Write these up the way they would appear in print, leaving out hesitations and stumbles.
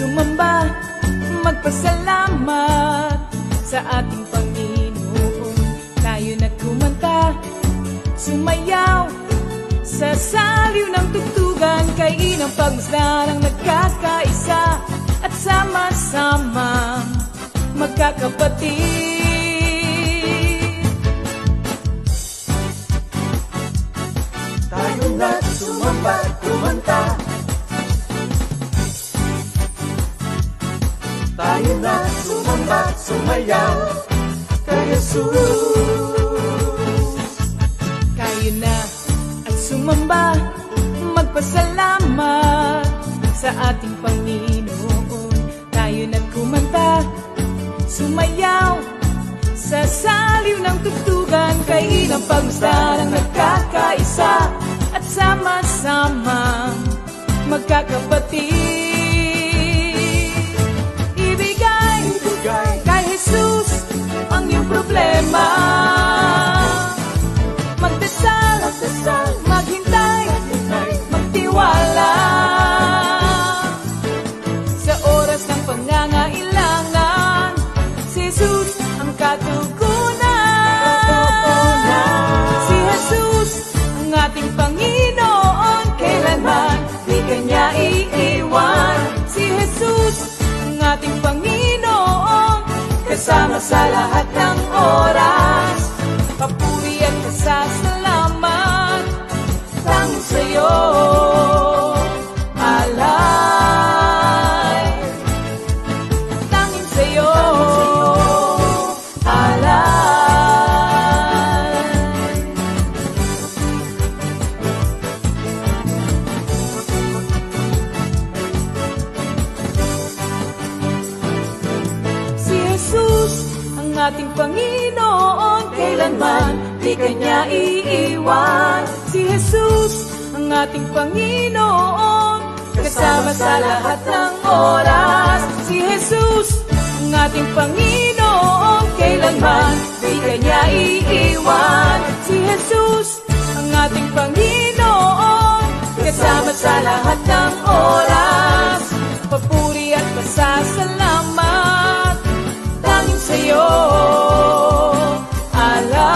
sumamba, magpasalamat sa ating Panginoon. Tayo nagkumanta, sumayaw sa saliw ng tugtugan, kay inang pagmasdan ang nagkakaisa at sama-sama magkakapatid. Tayo na sumamba, kumanta. Tayo na sumamba, sumayaw kay Jesus. Tayo na at sumamba, magpasalamat sa ating Panginoon. Tayo na kumanta, sumayaw sa saliw ng tugtugan, kay inang pagmasdan ang nagkakaisa at sama-sama magkakapatid. Ibigay kay Jesus ang iyong problema. Magdasal, maghintay, magtiwala. Sa oras ng pangangailangan, si Jesus ang katugunan. Si Jesus ang ating Panginoon, kailanman di Kanya iiwan. Si Jesus ang ating Panginoon, kasama sa lahat ng oras. Papuri at pasasalamat tanging sa'yo, alay. Tanging sa'yo, alay. Si Jesus ang ating Panginoon, kailanman di Kanya iiwan. Si Jesus ang ating Panginoon, kasama sa lahat ng oras. Si Jesus ang ating Panginoon, kailanman di Kanya iiwan. Si Jesus ang ating Panginoon, kasama sa lahat ng oras. Papuri at pasasalamat tanging sa'yo, alay.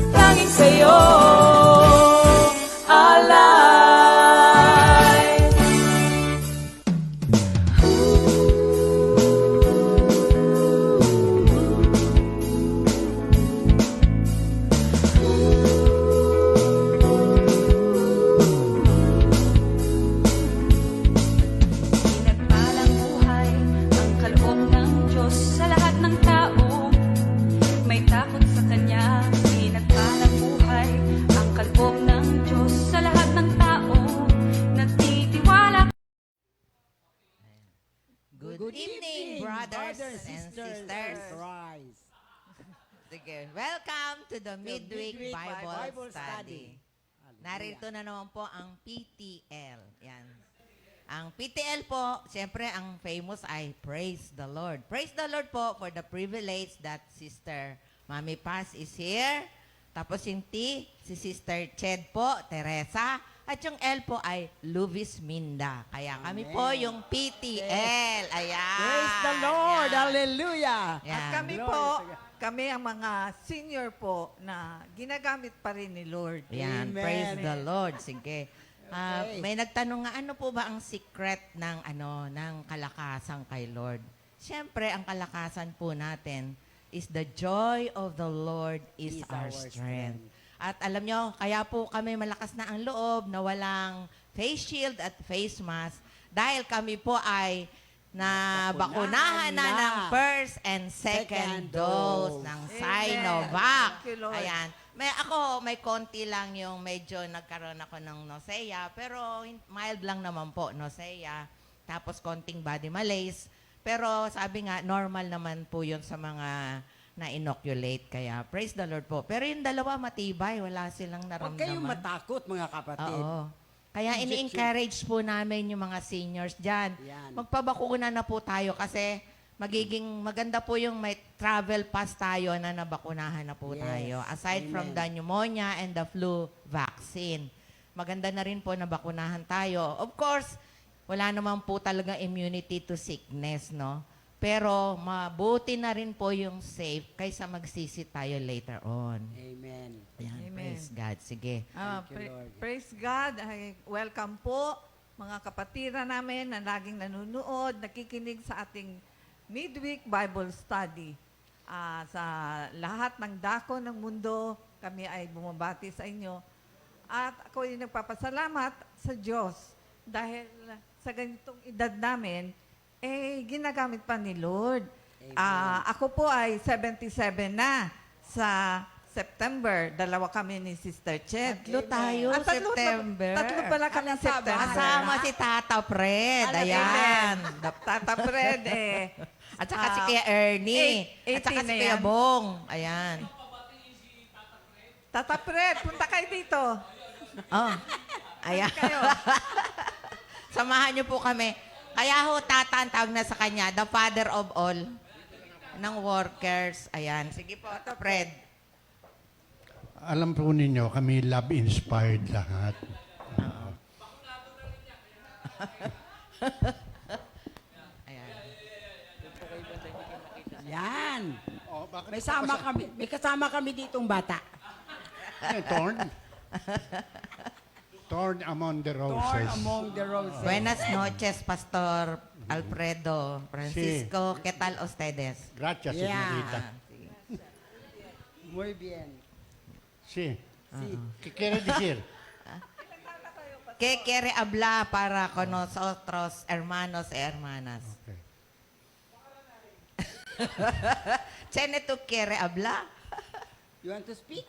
Tanging sa'yo, alay. Pinagpalang buhay ang kaloob ng Diyos sa lahat ng tao. May takot sa Kanya. Pinagpalang buhay ang kaloob ng Diyos sa lahat ng tao. Nagtitiwala. Good evening, brothers and sisters. Christ. Sige, welcome to the Midweek Bible Study. Narito na naman po ang PTL. Yan. Ang PTL po, siyempre ang famous ay Praise the Lord. Praise the Lord po for the privilege that Sister Mami Paz is here. Tapos yung T, si Sister Ched po, Teresa. At yung L po ay Luvis Minda. Kaya kami po yung PTL. Ayan. Praise the Lord. Ayan. Hallelujah. Yan. At kami Glory po, to God. kami ang mga senior po na ginagamit pa rin ni Lord. Yan, Amen. praise the Lord. Sige. Okay. May nagtanong nga, ano po ba ang secret ng kalakasan kay Lord? Siyempre, ang kalakasan po natin is the joy of the Lord is our strength. At alam nyo, kaya po kami malakas na ang loob na walang face shield at face mask dahil kami po ay bakunahan na ng first and second dose ng Sinovac. Thank you, Lord. Ayan. May konti lang yung medyo nagkaroon ako ng nausea, pero mild lang naman po, nausea. Tapos konting body malaise. Pero sabi nga, normal naman po yun sa mga na-inoculate. Kaya praise the Lord po. Pero yung dalawa matibay, wala silang Huwag naramdaman. kayong matakot, mga kapatid. Oo. Kaya ini-encourage po namin yung mga seniors dyan. Yan. Magpabakuna na po tayo kasi maganda po yung may travel pass tayo na nabakunahan na po Yes. tayo. Aside from Amen. the pneumonia and the flu vaccine. maganda na rin po na bakunahan tayo. Of course, wala naman po talagang immunity to sickness, no? Pero mabuti na rin po yung safe kaysa magsisi tayo later on. Amen. Ayan, Amen. praise God. Sige. Thank you, Lord. Praise God. Ay, welcome po mga kapatira namin na laging nanonood, nakikinig sa ating midweek Bible study. Sa lahat ng dako ng mundo, kami ay bumabati sa inyo. At ako ay nagpapasalamat sa Diyos dahil sa ganitong edad namin, ginagamit pa ni Lord. Ako po ay 77 na sa September. Dalawa kami ni Sister Chet. Tatlo tayo, September. Tatlo pala kami September. Kasama si Tata Fred. Ayan. Tata Fred At saka si Kuya Ernie. At saka 18 si na Kuya yan. Bong. Ayan. Tata Fred, punta kayo dito. Oh. Ayan. Kayo. Samahan niyo po kami. Kaya ho, Tata ang tawag na sa kanya, the father of all ng workers. Ayan. Sige po, Tata Fred. Alam po ninyo, kami love-inspired lahat. Ayan. Yan. Oh, bakit May kasama kami ditong bata. Torn? Torn among the Torn roses. among the roses. Buenas noches, Pastor Alfredo Francisco. ¿Qué tal ustedes? Gracias, Yeah. señorita. Muy bien. Sí. Sí. ¿Qué quiere decir? ¿Qué quiere hablar para con nosotros, hermanos y hermanas? Okay. Chene, ¿tú quiere hablar? You want to speak?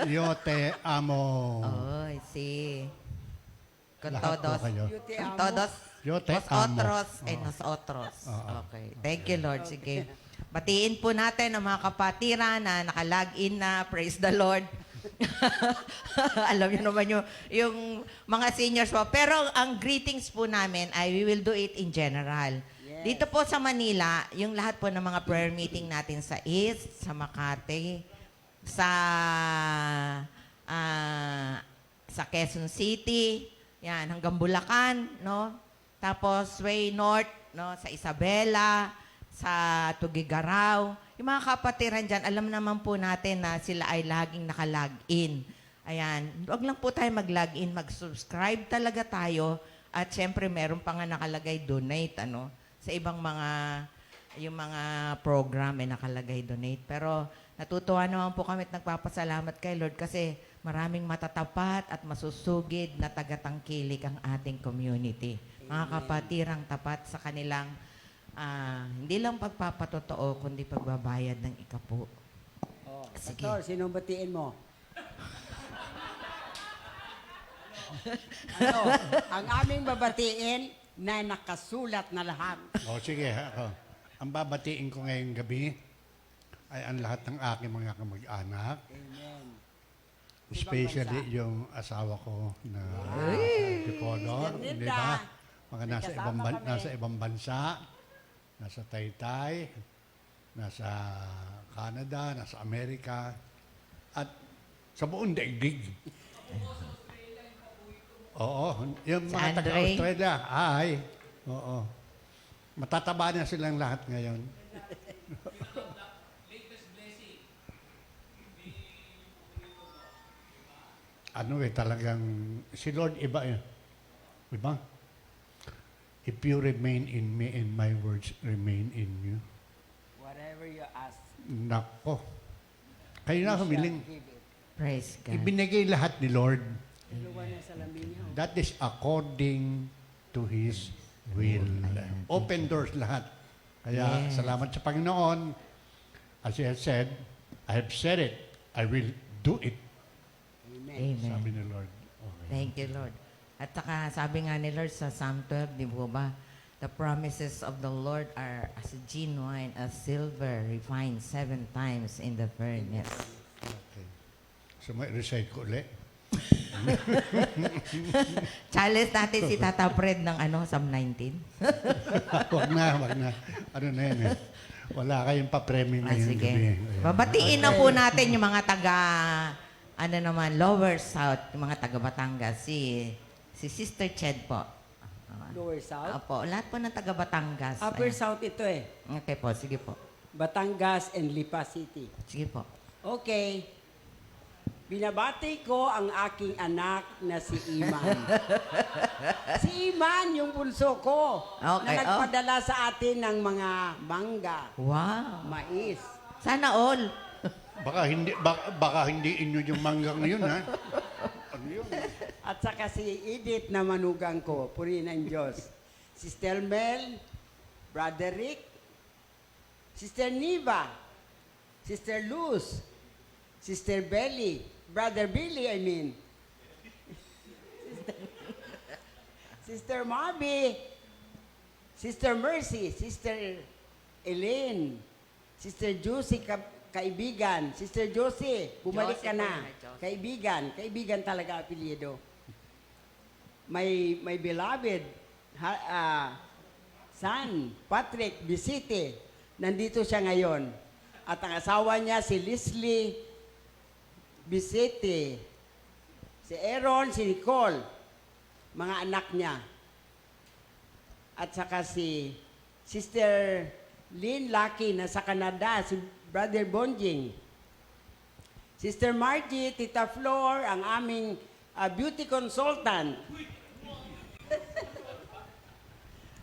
Yo te amo. Ay, sí. Con Lahat po todos. kayo. You te Con amo. todos. Yo te Nosotros amo. y nosotros. Oo. Okay. Thank you, Lord. Sige. Batiin po natin ang mga kapatiran na naka-log-in na. Praise the Lord. Alam niyo naman yung mga seniors po. Pero ang greetings po namin ay we will do it in general. Yes. Dito po sa Manila, yung lahat po ng mga prayer meeting natin sa East, sa Makati, sa Quezon City, yan, hanggang Bulacan, no? Tapos way north, no, sa Isabela, sa Tugigaraw. Yung mga kapatiran dyan, alam naman po natin na sila ay laging naka-log-in. Ayan. Huwag lang po tayo mag-log-in, mag-subscribe talaga tayo. At syempre, meron pa nga nakalagay donate, ano? Sa ibang yung mga program ay nakalagay donate. Pero natutuwa naman po kami at nagpapasalamat kay Lord kasi maraming matatapat at masusugid na tagatangkilik ang ating community. Mga kapatirang tapat sa kanilang hindi lang pagpapatotoo, kundi pagbabayad ng ikapo. Oh, Sige. Pastor, sinong batiin mo? Ano? Ang aming babatiin na nakasulat na lahat. O sige, ako. Ang babatiin ko ngayong gabi ay ang lahat ng aking mga kamag-anak. Amen. Especially yung asawa ko na Dipolor, Ganda. di ba? Mga May kasama kami. nasa ibang bansa, nasa Taytay, nasa Canada, nasa Amerika, at sa buong daigdig. Oo, yung Si mga Andre? taga-Australia, ay, oo. Matataba na silang lahat ngayon. Ano talagang, si Lord iba eh. Diba? If you remain in me and my words remain in you. Whatever you ask, Nako. Kayo na you humiling. shall give it. Praise God. Ibinigay lahat ni Lord. Dalawa na salamin niyo. That is according to His will. Open doors lahat. Kaya Yes. salamat sa Panginoon. As He has said, I have said it. I will do it. Amen. Amen. Sabi ni Lord. Okay. Thank you, Lord. At saka sabi nga ni Lord sa Psalm 12, di ba? The promises of the Lord are as genuine as silver refined 7 times in the furnace. Okay. So may recite ko ulit. Challenge natin si Tata Fred ng Psalm 19. wag na. Ano na yan eh. Wala kayong pa-premyo ngayong Sige. gabi. Ayan. Babatiin na po natin yung mga ano naman, Lower South, yung mga taga Batangas, si Sister Ched po. Lower South. Opo, lahat po ng taga Batangas. Upper Ayan. South ito eh. Okay po, sige po. Batangas and Lipa City. Sige po. Okay. Binabati ko ang aking anak na si Iman. Si Iman, yung bunso ko, Okay, na nagpadala sa atin ng mga mangga, Wow. mais. Sana all. Baka hindi inyo yung manggang na yun, ha? Ano yun? At saka si Edith na manugang ko, purihin ang Diyos. Sister Mel, Brother Rick, Sister Niva, Sister Luz, Sister Belly, Brother Billy, I mean. Sister Marby, Sister Mercy, Sister Elaine, Sister Josie, kaibigan. Sister Josie, bumalik ka Josie na. po yun, Josie. Kaibigan talaga apelyido. May beloved, son, Patrick Bisite, nandito siya ngayon. At ang asawa niya, si Leslie Bisete, si Aaron, si Nicole, mga anak niya. At saka si Sister Lynn Lucky na sa Canada, si Brother Bonjing. Sister Margie, Tita Flor, ang aming beauty consultant.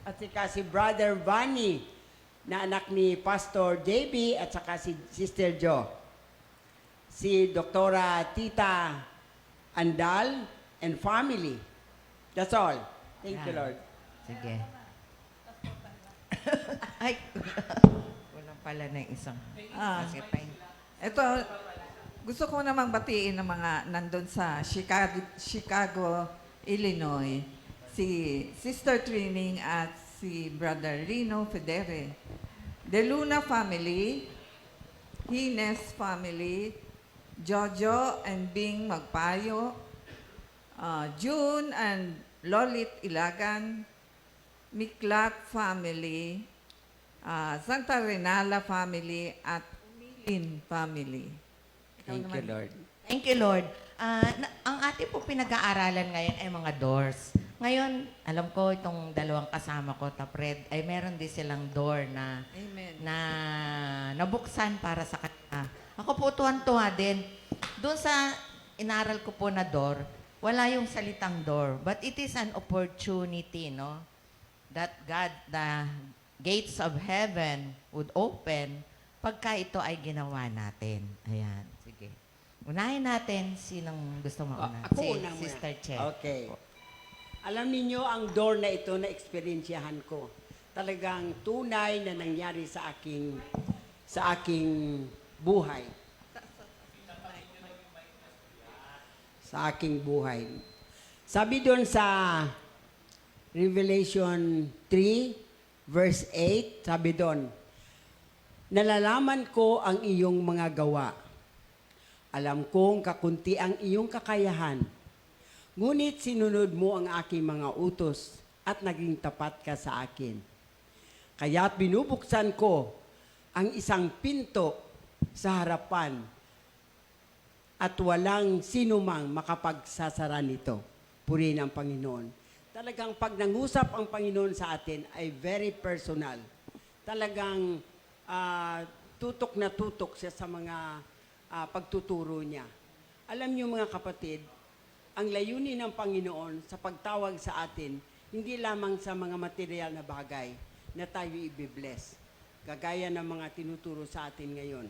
At saka si Brother Vanny, na anak ni Pastor JB, at saka si Sister Jo. Si Doktora Tita Andal and family. That's all. Thank you, Yan. Lord. Sige. Ay, kulang pala na yung isang. Sige, fine. Ito, gusto ko namang batiin ng mga nandun sa Chicago, Illinois. Si Sister Trining at si Brother Rino Federe. De Luna family, Hines family, Jojo and Bing Magpayo, June and Lolit Ilagan, Miklat family, Santa Renala family, at Umilin family. Ikaw Thank you, naman. Lord. Thank you, Lord. Ang ating po pinag-aaralan ngayon ay mga doors. Ngayon, alam ko itong dalawang kasama ko, Tapred, ay meron din silang door na Amen. nabuksan para sa kanila. Ako po tuwan-tuwa din. Doon sa inaral ko po na door, wala yung salitang door. But it is an opportunity, no? That God, the gates of heaven would open pagka ito ay ginawa natin. Ayan, sige. Unahin natin sinong gusto mauna. Ako Si una muna. Sister Che. Okay. Alam niyo ang door na ito na eksperyensyahan ko. Talagang tunay na nangyari sa aking buhay. Sa aking buhay. Sabi doon sa Revelation 3 verse 8, sabi doon, nalalaman ko ang iyong mga gawa. Alam kong kakunti ang iyong kakayahan. Ngunit sinunod mo ang aking mga utos at naging tapat ka sa akin. Kaya't binubuksan ko ang isang pinto sa harapan at walang sinumang makapagsasara nito. Purihin ang Panginoon. Talagang pag nangusap ang Panginoon sa atin ay very personal. Talagang tutok na tutok siya sa mga pagtuturo niya. Alam niyo mga kapatid, ang layunin ng Panginoon sa pagtawag sa atin, hindi lamang sa mga material na bagay na tayo i-bless. Kagaya ng mga tinuturo sa atin ngayon.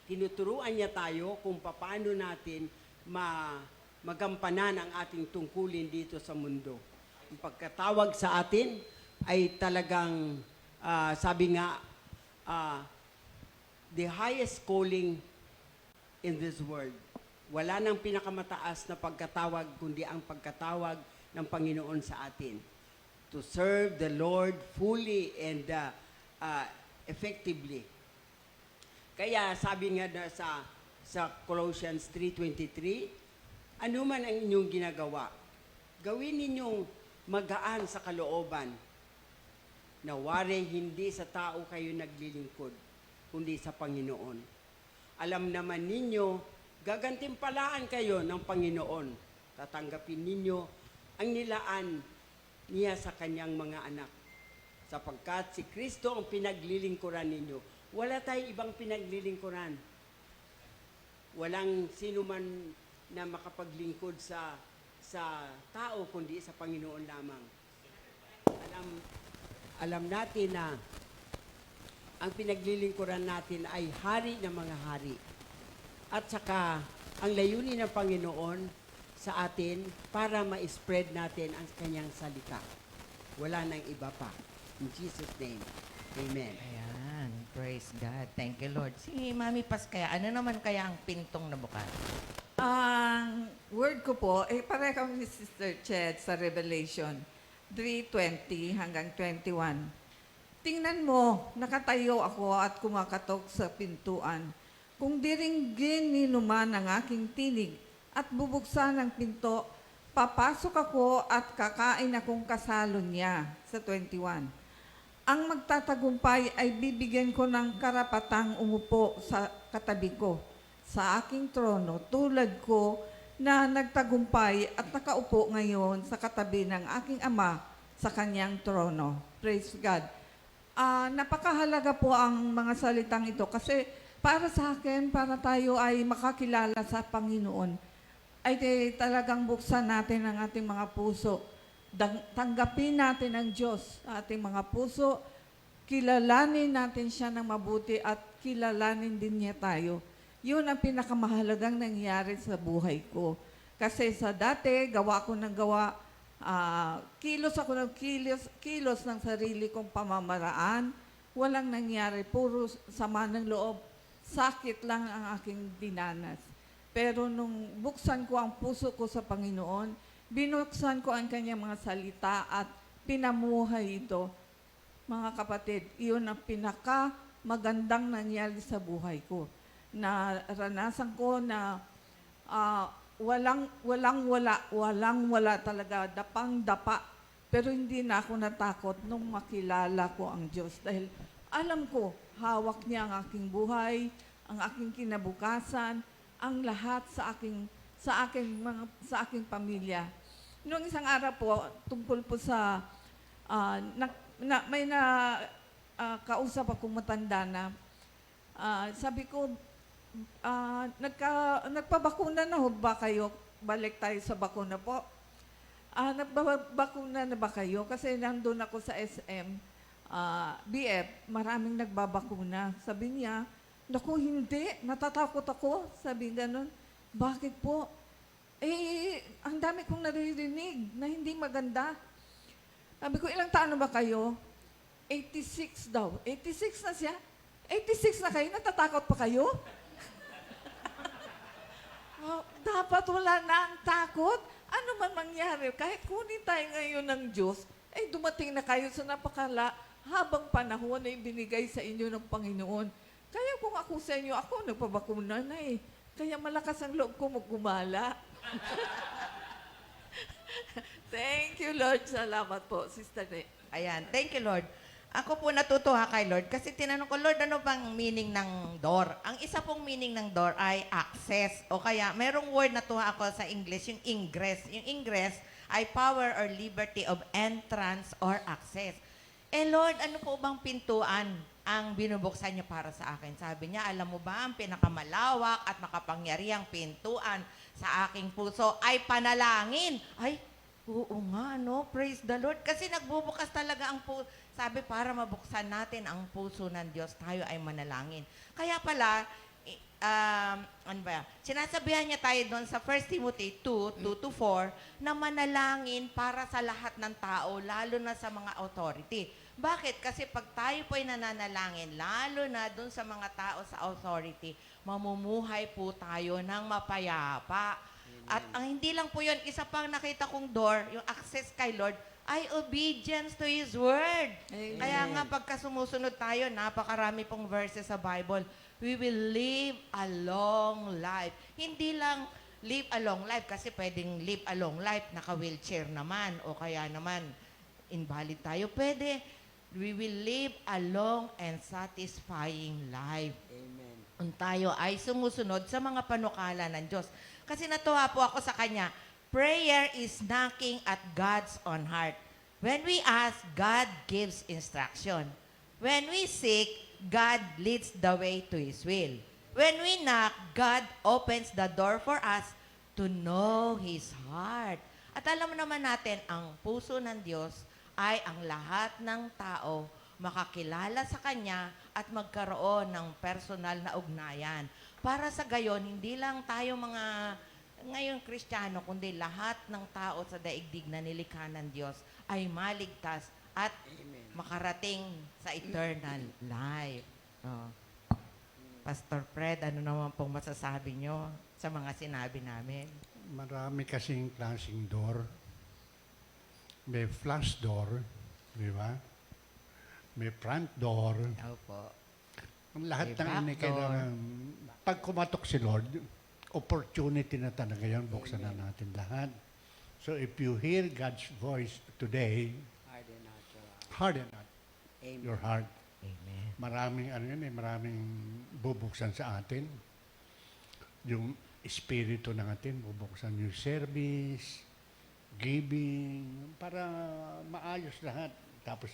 Tinuturuan niya tayo kung paano natin magampanan ang ating tungkulin dito sa mundo. Ang pagkatawag sa atin ay talagang, sabi nga, the highest calling in this world. Wala nang pinakamataas na pagkatawag, kundi ang pagkatawag ng Panginoon sa atin. To serve the Lord fully and effectively. Kaya sabi nga na sa Colossians 3:23, ano man ang inyong ginagawa, gawin ninyong magaan sa kalooban, na wari hindi sa tao kayo naglilingkod, kundi sa Panginoon. Alam naman ninyo gagantimpalaan kayo ng Panginoon. Tatanggapin ninyo ang nilaan niya sa kanyang mga anak. Sapagkat si Kristo ang pinaglilingkuran ninyo. Wala tayong ibang pinaglilingkuran. Walang sino man na makapaglingkod sa tao kundi sa Panginoon lamang. Alam natin na ang pinaglilingkuran natin ay hari ng mga hari. At saka ang layunin ng Panginoon sa atin para ma-spread natin ang kanyang salita. Wala nang iba pa. In Jesus' name, amen. Ayan. Praise God. Thank you, Lord. Si Mami Pas kaya, ano naman kaya ang pintong nabukas? Ang word ko po, pareho kami ni Sister Ched sa Revelation 3:20 hanggang 21. Tingnan mo, nakatayo ako at kumakatok sa pintuan. Kung diringgin ni numan ang aking tinig at bubuksan ang pinto, papasok ako at kakain akong kasalo niya. Sa 21. Ang magtatagumpay ay bibigyan ko ng karapatang umupo sa katabi ko, sa aking trono, tulad ko na nagtagumpay at nakaupo ngayon sa katabi ng aking ama sa kanyang trono. Praise God. Napakahalaga po ang mga salitang ito kasi para sa akin, para tayo ay makakilala sa Panginoon, ay talagang buksan natin ang ating mga puso. Tanggapin natin ang Diyos sa ating mga puso, kilalanin natin siya ng mabuti at kilalanin din niya tayo. Yun ang pinakamahalagang nangyari sa buhay ko. Kasi sa dati, gawa ko ng gawa, kilos ako ng kilos ng sarili kong pamamaraan. Walang nangyari, puro sama ng loob. Sakit lang ang aking dinanas. Pero nung buksan ko ang puso ko sa Panginoon, binuksan ko ang kanyang mga salita at pinamuhay ito. Mga kapatid, iyon ang magandang nangyari sa buhay ko. Naranasan ko na walang-wala talaga, dapang-dapa. Pero hindi na ako natakot nung makilala ko ang Diyos. Dahil alam ko, hawak niya ang aking buhay, ang aking kinabukasan, ang lahat sa aking pamilya. Noong isang araw po, tungkol po sa, kausap akong matanda na, sabi ko, nagpabakuna na ho ba kayo? Balik tayo sa bakuna po. Nagbabakuna na ba kayo? Kasi nandun ako sa SM, BF, maraming nagbabakuna. Sabi niya, naku, hindi, natatakot ako. Sabi gano'n, bakit po? Ang dami kong naririnig na hindi maganda. Sabi ko, ilang taon na ba kayo? 86 daw. 86 na siya? 86 na kayo? Natatakot pa kayo? Dapat wala na ang takot. Ano man mangyari, kahit kunin tayo ngayon ng Diyos, dumating na kayo sa habang panahon na ibinigay sa inyo ng Panginoon. Kaya kung ako sa inyo, ako nagpabakuna na eh. Kaya malakas ang loob ko magkumala. Thank you, Lord. Salamat po, Sister Ne. Ayan. Thank you, Lord. Ako po natutuwa kay Lord kasi tinanong ko, Lord, ano bang meaning ng door? Ang isa pong meaning ng door ay access. O kaya, merong word natuwa ako sa English, yung ingress. Yung ingress ay power or liberty of entrance or access. Lord, ano po bang pintuan ang binubuksan niyo para sa akin? Sabi niya, alam mo ba, ang pinakamalawak at makapangyarihang pintuan sa aking puso ay panalangin. Ay, oo nga, no? Praise the Lord. Kasi nagbubukas talaga ang puso. Sabi, para mabuksan natin ang puso ng Diyos, tayo ay manalangin. Kaya pala, sinasabihan niya tayo doon sa 1 Timothy 2:2-4, na manalangin para sa lahat ng tao, lalo na sa mga authority. Bakit? Kasi pag tayo po ay nananalangin, lalo na doon sa mga tao sa authority, mamumuhay po tayo ng mapayapa. At ang hindi lang po yun, isa pang nakita kong door, yung access kay Lord, ay obedience to His Word. Amen. Kaya nga pagka sumusunod tayo, napakarami pong verses sa Bible, we will live a long life. Hindi lang live a long life kasi pwedeng live a long life, naka-wheelchair naman o kaya naman invalid tayo. Pwede, we will live a long and satisfying life. Amen. kung tayo ay sumusunod sa mga panukala ng Diyos. Kasi natuwa po ako sa kanya, prayer is knocking at God's own heart. When we ask, God gives instruction. When we seek, God leads the way to His will. When we knock, God opens the door for us to know His heart. At alam naman natin, ang puso ng Diyos ay ang lahat ng tao makakilala sa Kanya at magkaroon ng personal na ugnayan. Para sa gayon, hindi lang tayo mga ngayon Kristiyano, kundi lahat ng tao sa daigdig na nilikha ng Diyos ay maligtas at makarating sa eternal life. Oh. Pastor Fred, ano naman pong masasabi nyo sa mga sinabi namin? Marami kasing klaseng door. May flash door, di ba? May front door. Opo. Ang lahat May ng back ini kailangan, pag kumatok si Lord, opportunity na talaga yan, buksan na natin lahat. So if you hear God's voice today, harden not your heart. Amen. Maraming maraming bubuksan sa atin. Yung espiritu natin, bubuksan yung service, giving, para maayos lahat. Tapos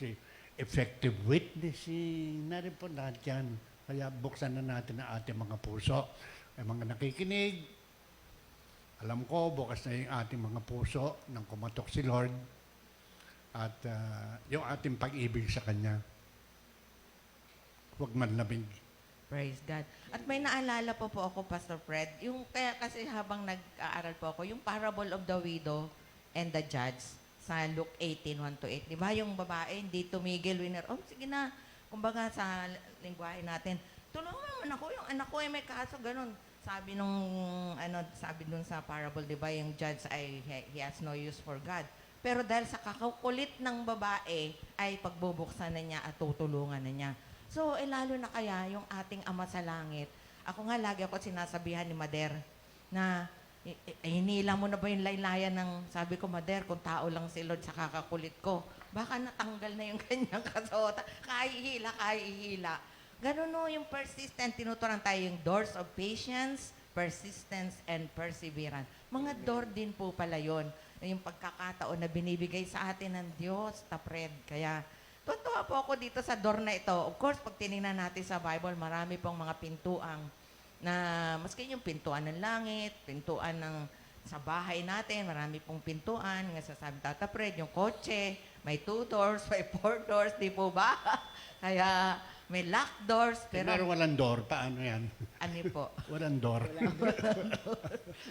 effective witnessing, na rin po lahat yan. Kaya buksan na natin ang ating mga puso. Ay mga nakikinig, alam ko, bukas na yung ating mga puso nang kumatok si Lord at yung ating pag-ibig sa Kanya. Huwag manlamig. Praise God. At may naalala po ako, Pastor Fred, yung kaya kasi habang nag-aaral po ako, yung parable of the widow and the judge sa Luke 18:1-8. Di ba yung babae, hindi tumigil, winner. Oh, sige na. Kumbaga sa lingwahe natin, tulungan naman ako, yung anak ko ay may kaso, ganun. Sabi dun sa parable, di ba, yung judge ay, he has no use for God. Pero dahil sa kakakulit ng babae, ay pagbubuksan na niya at tutulungan na niya. So, lalo na kaya yung ating Ama sa Langit. Ako nga, lagi ako sinasabihan ni Mader na, hinila mo na ba yung laylayan ng, sabi ko, Mader, kung tao lang si Lord sa kakakulit ko, baka natanggal na yung kanyang kasota. Kahihila. Ganun no, yung persistent, tinuturan tayo yung doors of patience, persistence, and perseverance. Mga door din po pala yun. Yung pagkakataon na binibigay sa atin ng Diyos, tapred. Kaya, tuwa po ako dito sa door na ito. Of course, pag tinignan natin sa Bible, marami pong mga pintuang na, maski yung pintuan ng langit, pintuan ng sa bahay natin, marami pong pintuan. Nga sasabi Tata Fred, yung kotse, may 2 doors, may 4 doors, di po ba? Kaya, may locked doors, Pero pero walang door, paano yan? ano po? Walang door.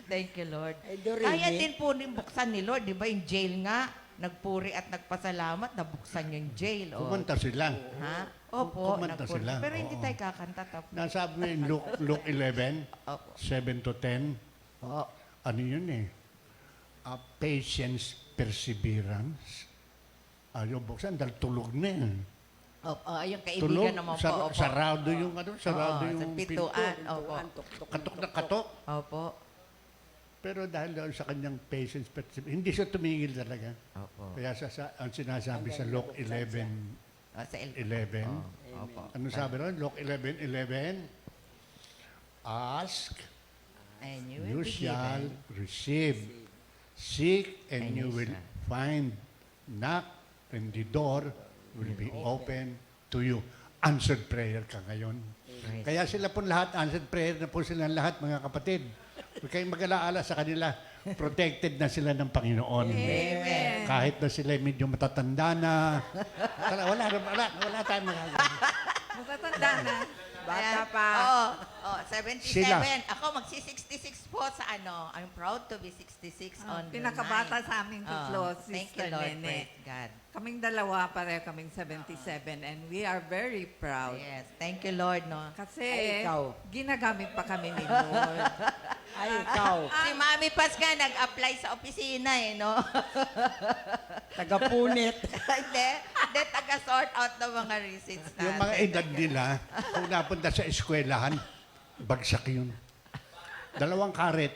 Thank you, Lord. Ay, Doreen, Kaya din po buksan ni Lord, di ba? Yung jail nga, nagpuri at nagpasalamat, nabuksan yung jail. Oh. Kumanta sila. Ha? Opo, Kumanta nagpuri. sila, Pero hindi oo. tayo kakanta. Nasabi mo yung Luke 11, Opo. 7-10. Oo. Ano yun eh? Patience, perseverance. Ayaw buksan dahil tulog na yan. Opo, yung Tulog, kaibigan naman po. Opo. sarado yung sarado Oo, yung sa pinto. pintuan. Opo. Katok na katok. Opo. Pero dahil daw sa kanyang patience, perseverance, hindi siya tumigil talaga. Opo. Kaya ang sinasabi sa Luke 11, Sa 11, Opo. ano sabi ron? Luke 11:11, ask, And you will be shall given. receive. Seek, and And you you will shall. find. Knock, and the door will be open to you. Answered prayer ka ngayon. Praise Kaya sila po lahat, answered prayer na po sila lahat, mga kapatid. Huwag kayong mag-alaala sa kanila. Protected na sila ng Panginoon. Amen. Kahit na sila medyo matatanda na. Wala tayong magagawa. Matatanda na. Bata pa. Oo, 77. Sila. Ako magsi-66 po sa ano. I'm proud to be 66 on the Pinakabata 9th. sa aming tatlo, Thank Sister you, Lord. Nene. Praise God. Kaming dalawa, pareho kaming 77 and we are very proud. Yes. Thank you, Lord. No? Kasi Ay, ikaw. ginagamit pa kami ni Lord. Ay, ikaw. Si Mami Paz nga nag-apply sa opisina eh, no? Tagapunit. Hindi. Hindi, taga-sort out ng mga receipts natin. Yung mga edad nila, kung napunta sa eskwelahan, bagsak yun. 2 karet.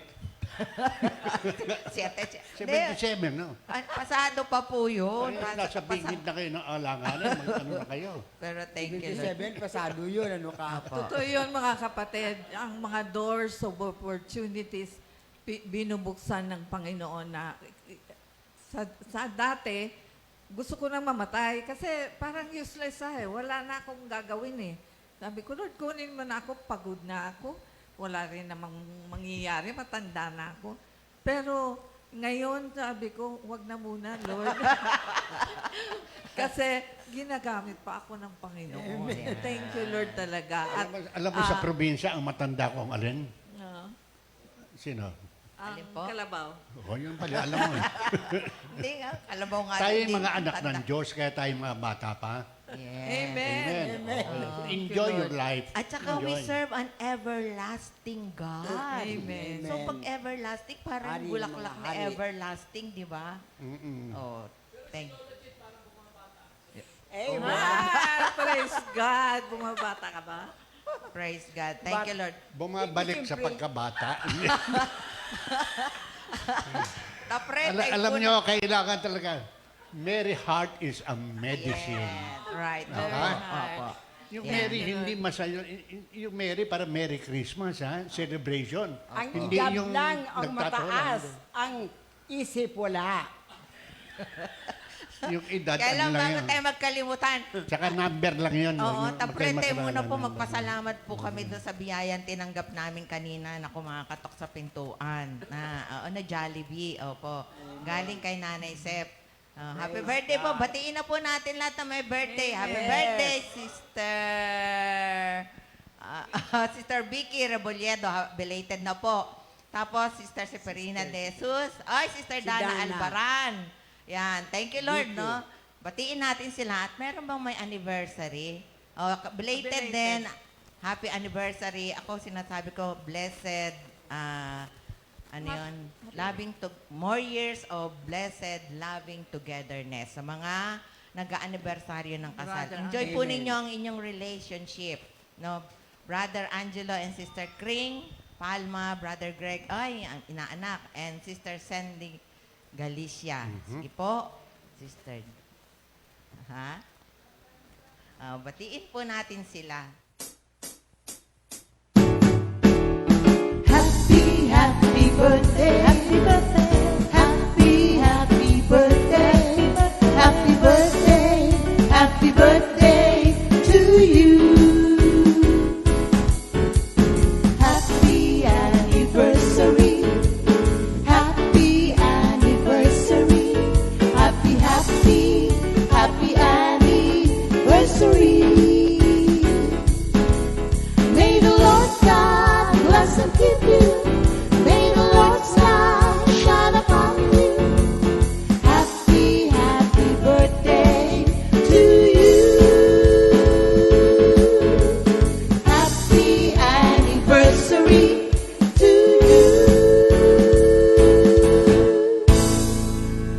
Hindi, 77, no? pasado pa po yun. Ay, nasa bingid na kayo ng alanganan. Ano na kayo? Pero thank you, Lord. 27, pasado yun, ano ka? Totoo yun, mga kapatid. Ang mga doors of opportunities binubuksan ng Panginoon na sa dati, gusto ko nang mamatay kasi parang useless wala na akong gagawin Sabi ko, Lord, kunin mo na ako, pagod na ako. Wala rin namang mangyayari, matanda na ako. Pero ngayon, sabi ko, wag na muna, Lord. Kasi ginagamit pa ako ng Panginoon. Thank you, Lord, talaga. At, Alam mo sa probinsya, ang matanda ko ang alin? Sino? Alin po? Kalabaw. Oh, yun pala, alam mo. Hindi nga, kalabaw nga. Tayo din, yung mga hindi anak matanda. ng Diyos, kaya tayo mga bata pa. Yes. Amen. Enjoy your life. At saka we Enjoy. serve an everlasting God. Amen. So pag everlasting, parang Hari ng bulaklak mga na hari. everlasting, di ba? Mm-mm. Oh, thank Praise God. Bumabata ka ba? Praise God. Thank you, Lord. Bumabalik sa pagkabata. Tapre, Alam nyo, kailangan talaga. Merry heart is a medicine. Yes, right. Ah. Yung Merry, hindi masaya. Yung Merry para Merry Christmas, ha? Celebration. Ang Hindi igab yung lang ang nagtatawanan. mataas, ang isip wala. Yung edad, Kailan ano lang bago yun. tayo magkalimutan? Tsaka number lang yun. Oo, Huwag tapre, kayo tayo muna po magkalala ng magpasalamat po kami doon sa biyayang tinanggap namin kanina na kumakatok sa pintuan. Na Jollibee. Opo. Galing kay Nanay Sep. Happy birthday po. Batiin na po natin lahat na may birthday. Happy birthday, Sister Sister Vicky Rebolledo. Belated na po. Tapos, Sister Seferina De Jesus. Ay, Sister Si Dana Dana. Albaran. Yan. Thank you, Lord, no? Batiin natin sila. At meron bang may anniversary? Belated din. Happy anniversary. Ako, sinasabi ko, blessed, more years of blessed loving togetherness sa mga nag-aanibersaryo ng kasal. Brother, Enjoy po amen. ninyo ang inyong relationship. No? Brother Angelo and Sister Kring, Palma, Brother Greg, ang inaanak, and Sister Sandy Galicia. Sige po, Sister. Batiin po natin sila. Happy birthday, happy birthday, happy birthday, happy birthday, happy birthday to you. Happy anniversary, happy anniversary, happy anniversary. May the Lord God bless and keep you. May the Lord's light shine upon you. Happy birthday to you. Happy anniversary to you.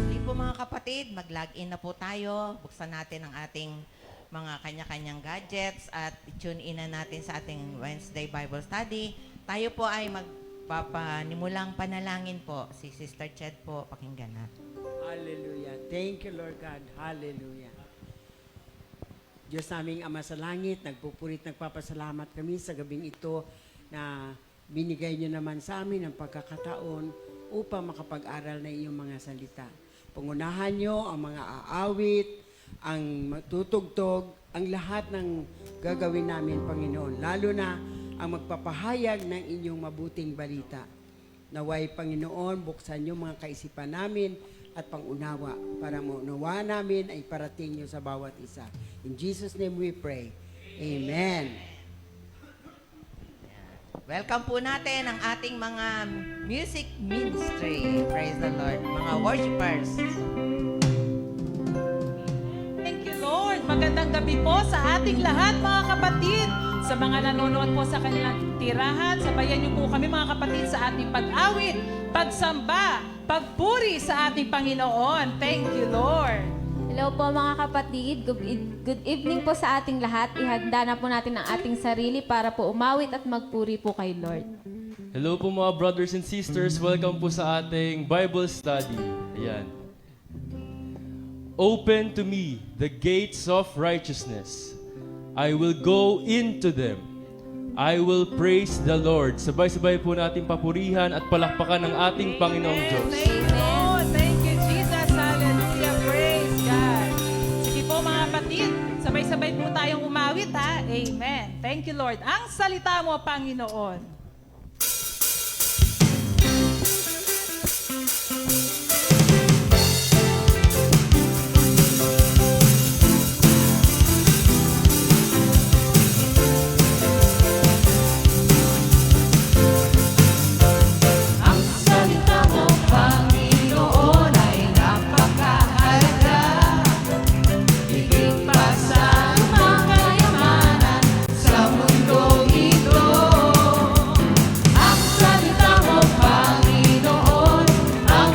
Hindi po mga kapatid, mag-log in na po tayo. Buksan natin ang ating mga kanya-kanyang gadgets at i-tune in na natin sa ating Wednesday Bible Study. Tayo po ay magpapanimulang panalangin po. Si Sister Ched po, pakinggan na. Hallelujah. Thank you, Lord God. Hallelujah. Diyos naming Ama sa Langit, nagpapasalamat kami sa gabing ito na binigay niyo naman sa amin ang pagkakataon upang makapag-aral na iyong mga salita. Pangunahan niyo ang mga aawit, ang matutugtog, ang lahat ng gagawin namin, Panginoon. Lalo na ang magpapahayag ng inyong mabuting balita. Naway, Panginoon, buksan niyo mga kaisipan namin at pangunawa para maunawa namin ay parating niyo sa bawat isa. In Jesus' name we pray. Amen. Welcome po natin ang ating mga music ministry. Praise the Lord. Mga worshipers. Thank you, Lord. Magandang gabi po sa ating lahat, mga kapatid. Sa mga nanonood po sa kanilang tirahan, sabayan niyo po kami, mga kapatid, sa ating pag-awit, pagsamba, pagpuri sa ating Panginoon. Thank you, Lord. Hello po mga kapatid, good evening po sa ating lahat. Ihanda na po natin ang ating sarili para po umawit at magpuri po kay Lord. Hello po mga brothers and sisters. Welcome po sa ating Bible study. Ayan. Open to me the gates of righteousness. I will go into them. I will praise the Lord. Sabay-sabay po natin papurihan at palakpakan ng ating Panginoong Diyos. Thank you, Lord. Thank you, Jesus. Hallelujah. Praise God. Sige po mga kapatid, sabay-sabay po tayong umawit ha. Amen. Thank you, Lord. Ang salita mo, Panginoon. Ang salita mo, Panginoon, ang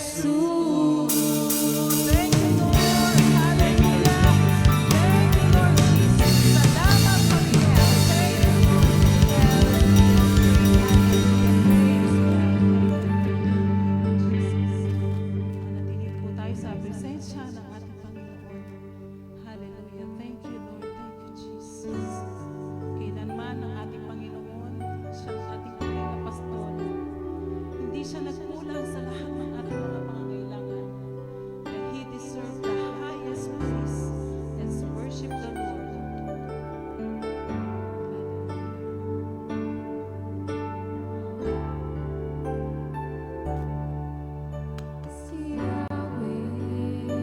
Jesus. Thank you, Lord. Hallelujah. Thank you, Lord Jesus. Salamat, Panginoon. Thank you, Lord. Manatili po tayo sa presensya ng ating Panginoon. Hallelujah. Thank you, Lord. Thank you, Jesus. Kailanman ang ating Panginoon, siya ang ating tunay na pastor. Hindi siya nagkulang sa lahat ng ating mga pangangailangan. But He deserves the highest praise. Let's worship the Lord. Si Yahweh,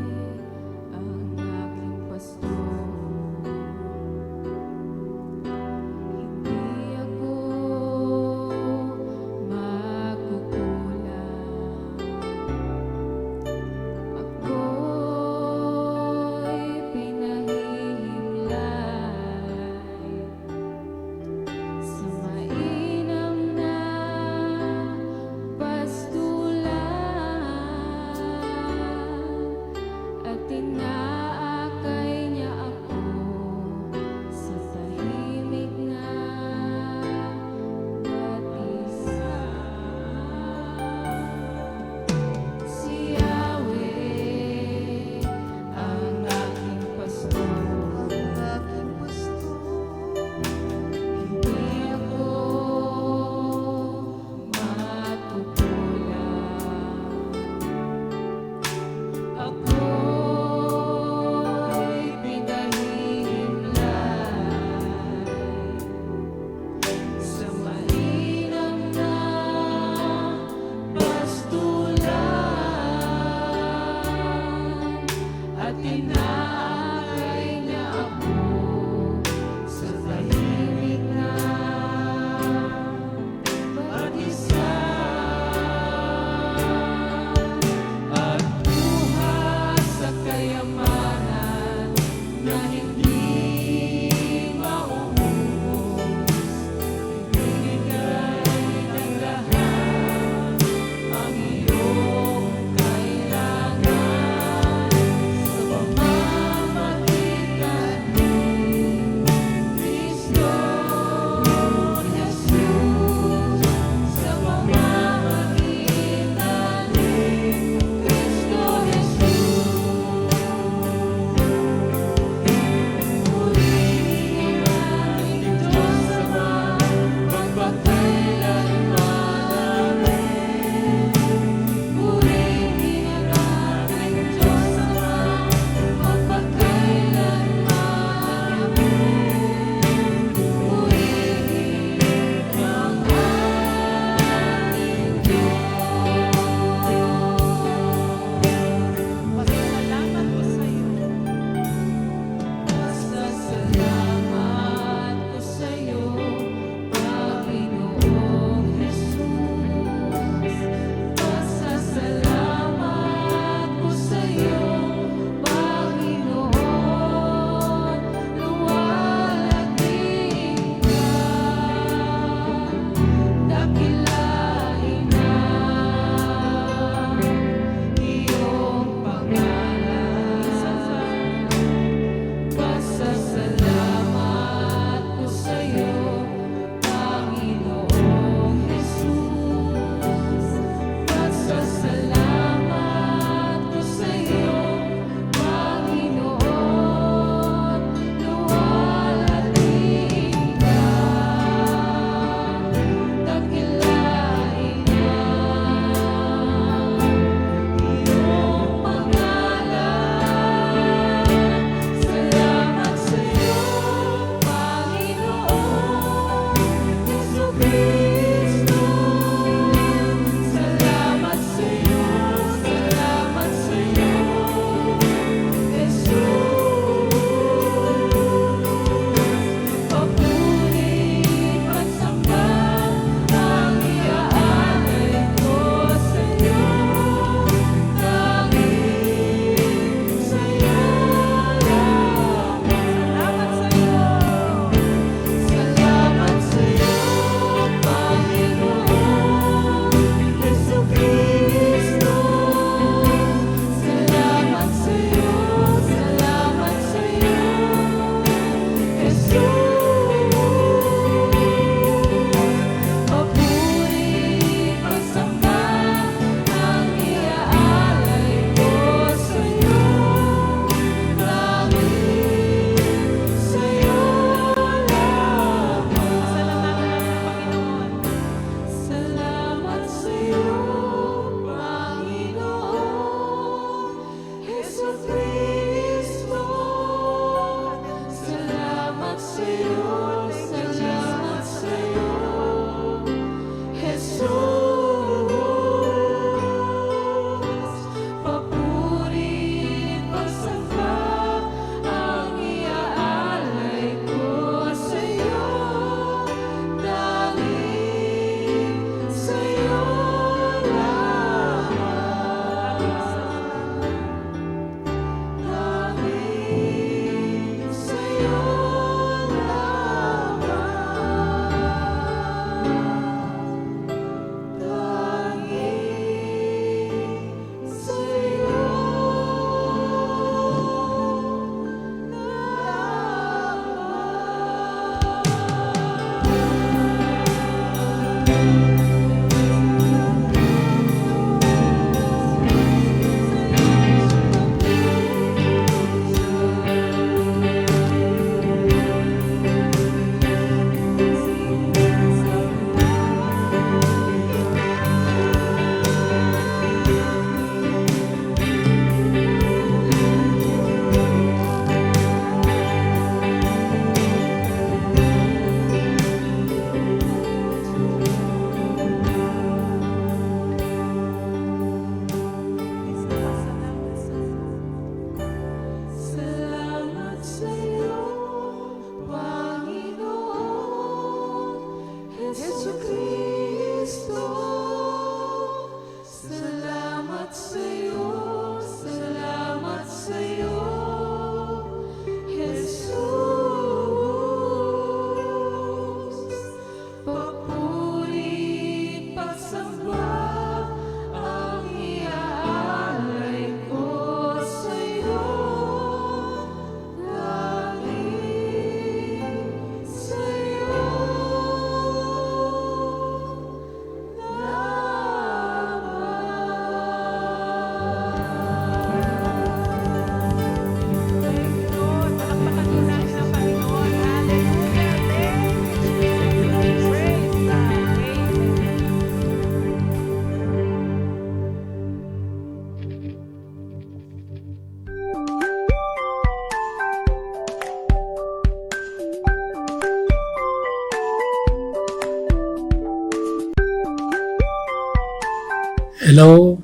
Hello,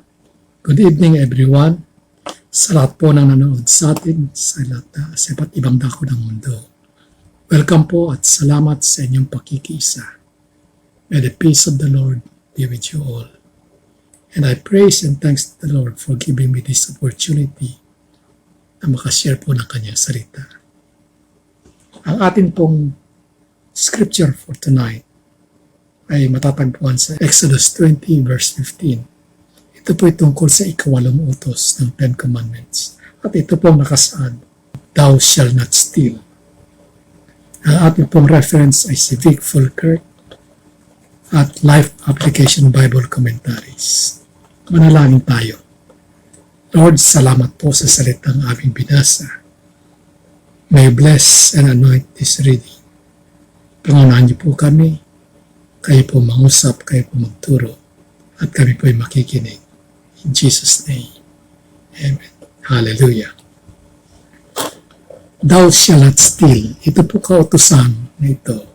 good evening everyone. Sa lahat po ng nanonood sa atin sa iba't ibang dako ng mundo. Welcome po at salamat sa inyong pakikiisa. May the peace of the Lord be with you all. And I praise and thanks the Lord for giving me this opportunity na makashare po ng kanyang salita. Ang atin pong scripture for tonight ay matatagpuan sa Exodus 20 verse 15. Ito po ay tungkol sa ikawalong utos ng Ten Commandments. At ito po nakasaad, Thou shall not steal. Ang ating pong reference ay si Vic Fulkert at Life Application Bible Commentaries. Manalangin tayo. Lord, salamat po sa salitang aming binasa. May you bless and anoint this reading. Pangunahan niyo po kami. Kayo po mangusap, kayo po magturo. At kami po ay makikinig. In Jesus' name. Amen. Hallelujah. Thou shall not steal. Ito po kautusan na ito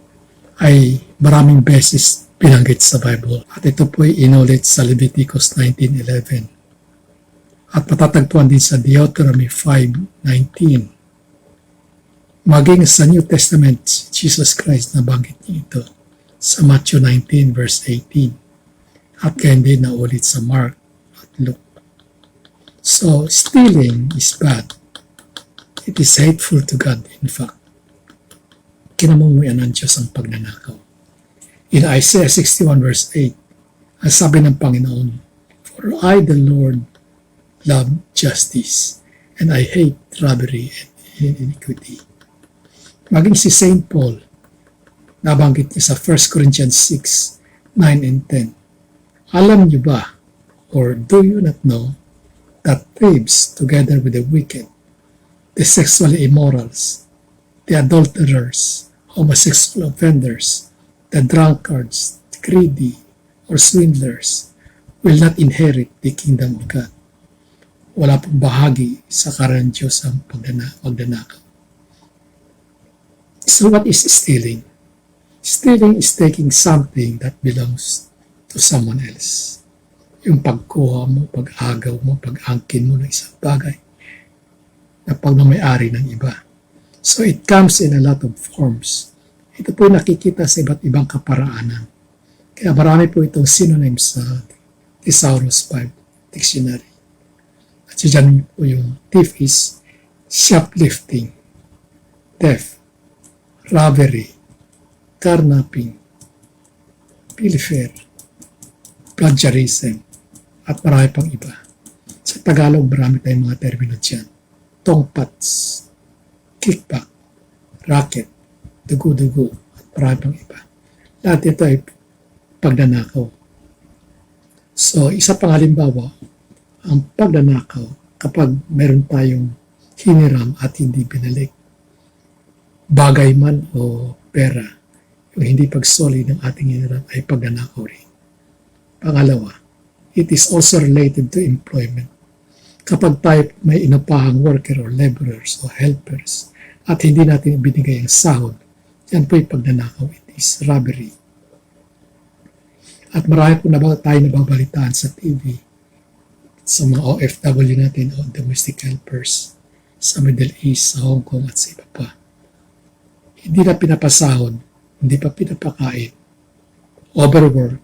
ay maraming beses binanggit sa Bible. At ito po ay inulit sa Leviticus 19:11. At matatagpuan din sa Deuteronomy 5:19. Maging sa New Testament, Jesus Christ nabanggit niya ito sa Matthew 19 verse 18. At kaya din naulit sa Mark at Luke. So, stealing is bad. It is hateful to God, in fact. Kinamumuyan ng Diyos ang pagnanakaw. In Isaiah 61 verse 8, ang sabi ng Panginoon, For I, the Lord, love justice, and I hate robbery and iniquity. Maging si St. Paul, nabanggit niya sa 1 Corinthians 6, 9 and 10. Alam niyo ba, or do you not know, that thieves together with the wicked, the sexually immorals, the adulterers, homosexual offenders, the drunkards, the greedy, or swindlers, will not inherit the kingdom of God. Wala pong bahagi sa karan Diyos ang pagdanakaw. So what is stealing? Stealing is taking something that belongs to someone else. Yung pagkuha mo, pag-agaw mo, pag-angkin mo ng isang bagay na pagmamayari ng iba. So it comes in a lot of forms. Ito po nakikita sa iba't ibang kaparaanan. Kaya marami po itong synonyms sa Thesaurus 5 Dictionary. At dyan po yung thief is shoplifting, theft, robbery, carnapping, pilfer, plagiarism, at marami pang iba. Sa Tagalog, marami tayong mga termino dyan. Tongpats, kickback, racket, dugo-dugo, at marami pang iba. Lahat ito ay pagnanakaw. So, isa pang halimbawa, ang pagnanakaw kapag meron tayong hiniram at hindi binalik. Bagay man o pera, yung hindi pagsoli ng ating hiniram ay pagnanakaw rin. Pangalawa, it is also related to employment. Kapag tayo may inupahang worker or laborers o helpers at hindi natin ibinigay ang sahod, yan po yung pagnanakaw. It is robbery. At marami po tayo nababalitaan sa TV sa mga OFW natin o domestic helpers sa Middle East, sa Hong Kong at sa iba pa. Hindi na pinapasahod, hindi pa pinapakain, overwork,